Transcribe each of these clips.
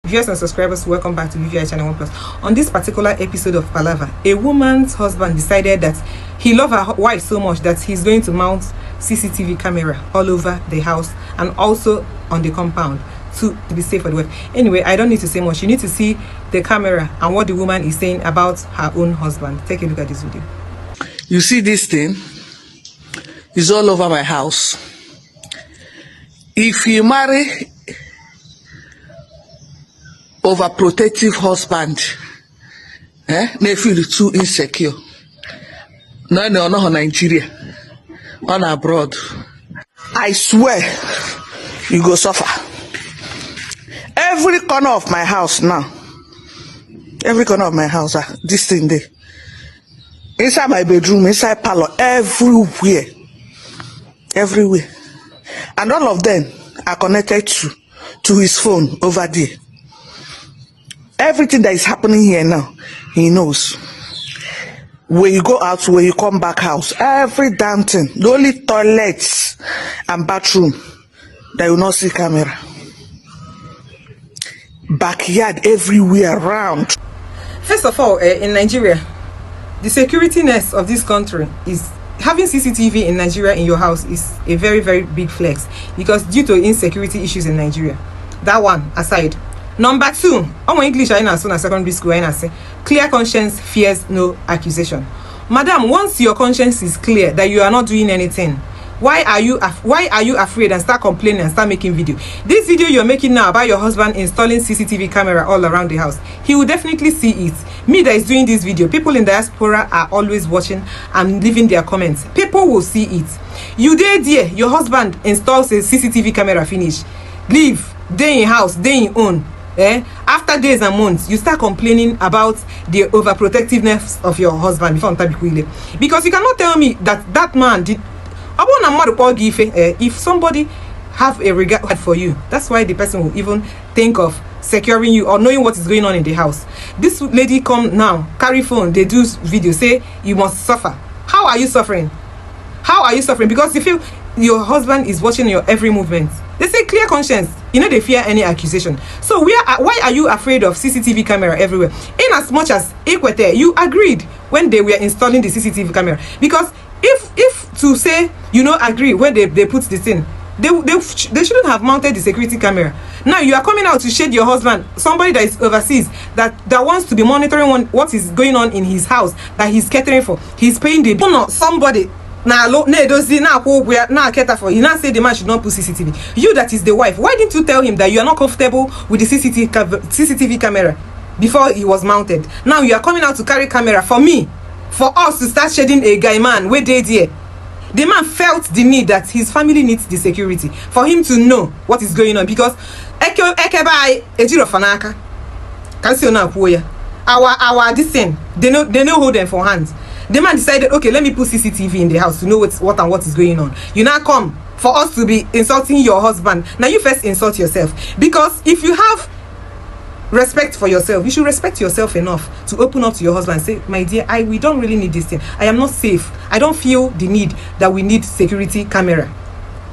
Viewers and subscribers, welcome back to VVI Channel 1 Plus. On this particular episode of Palava, a woman's husband decided that he loved her wife so much that he's going to mount CCTV camera all over the house and also on the compound to be safe for the wife. Anyway, I don't need to say much. You need to see the camera and what the woman is saying about her own husband. Take a look at this video. You see this thing? It's all over my house. If you marry overprotective husband, they feel too insecure. No, not Nigeria, on abroad. I swear, you go suffer. Every corner of my house now, every corner of my house, this thing there. Inside my bedroom, inside parlor, everywhere. Everywhere. And all of them are connected to his phone over there. Everything that is happening here now, he knows. When you go out, when you come back house, every damn thing, the only toilets and bathroom that you not see camera. Backyard everywhere around. First of all, in Nigeria, the securityness of this country is having CCTV in Nigeria in your house is a very, very big flex because due to insecurity issues in Nigeria. That one aside. Number two, on English I as soon as secondary school I say clear conscience fears no accusation. Madam, once your conscience is clear that you are not doing anything, why are you afraid and start complaining and start making video? This video you're making now about your husband installing CCTV camera all around the house, he will definitely see it. Me that is doing this video, people in diaspora are always watching and leaving their comments. People will see it. You there, your husband installs a CCTV camera, finish, leave, day in house, day in own. After days and months, you start complaining about the overprotectiveness of your husband before because you cannot tell me that man did. If somebody have a regard for you, that's why the person will even think of securing you or knowing what is going on in the house. This lady come now, carry phone, they do video, say you must suffer. How are you suffering? How are you suffering? Because you feel your husband is watching your every movement. They say clear conscience. You know they fear any accusation. So why are you afraid of CCTV camera everywhere? In as much as Equator, you agreed when they were installing the CCTV camera. Because if to say you know agree when they put this in, they shouldn't have mounted the security camera. Now you are coming out to shade your husband, somebody that is overseas, that wants to be monitoring what is going on in his house, that he's catering for. He's paying the bill. No, somebody now for you now say the man should not put CCTV. You that is the wife, why didn't you tell him that you are not comfortable with the CCTV camera before he was mounted? Now you are coming out to carry camera for me, for us to start shading a guy man where they there. The man felt the need that his family needs the security for him to know what is going on because our this thing, they know hold them for hands. The man decided, okay, let me put CCTV in the house to know what is going on. You now come for us to be insulting your husband. Now you first insult yourself, because if you have respect for yourself, you should respect yourself enough to open up to your husband and say, my dear, we don't really need this thing. I am not safe. I don't feel the need that we need security camera.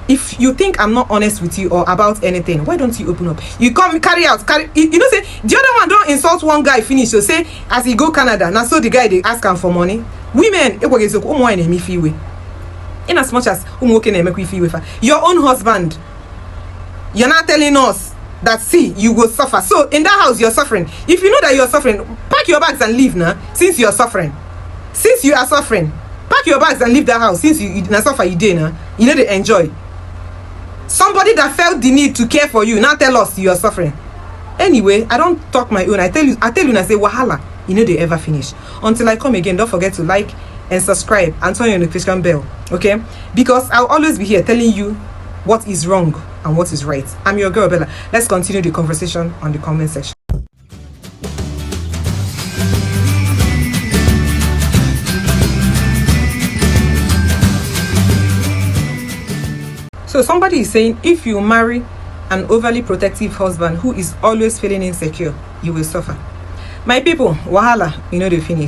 If you think I'm not honest with you or about anything, why don't you open up? You come carry you know, say the other one don't insult one guy finish. So say as he go Canada, now so the guy they ask him for money. Women, in as much as your own husband, you're not telling us that see you will suffer. So in that house you're suffering. If you know that you're suffering, pack your bags and leave now. Since you're suffering, since you are suffering, pack your bags and leave that house. Since you suffer, you did now. You know they enjoy. Somebody that felt the need to care for you now tell us you are suffering. Anyway, I don't talk my own. I tell you and I say wahala. You know they ever finish. Until I come again, don't forget to like and subscribe and turn your notification bell, okay? Because I'll always be here telling you what is wrong and what is right. I'm your girl Bella. Let's continue the conversation on the comment section. So somebody is saying if you marry an overly protective husband who is always feeling insecure, you will suffer. My people, wahala, you know they finish.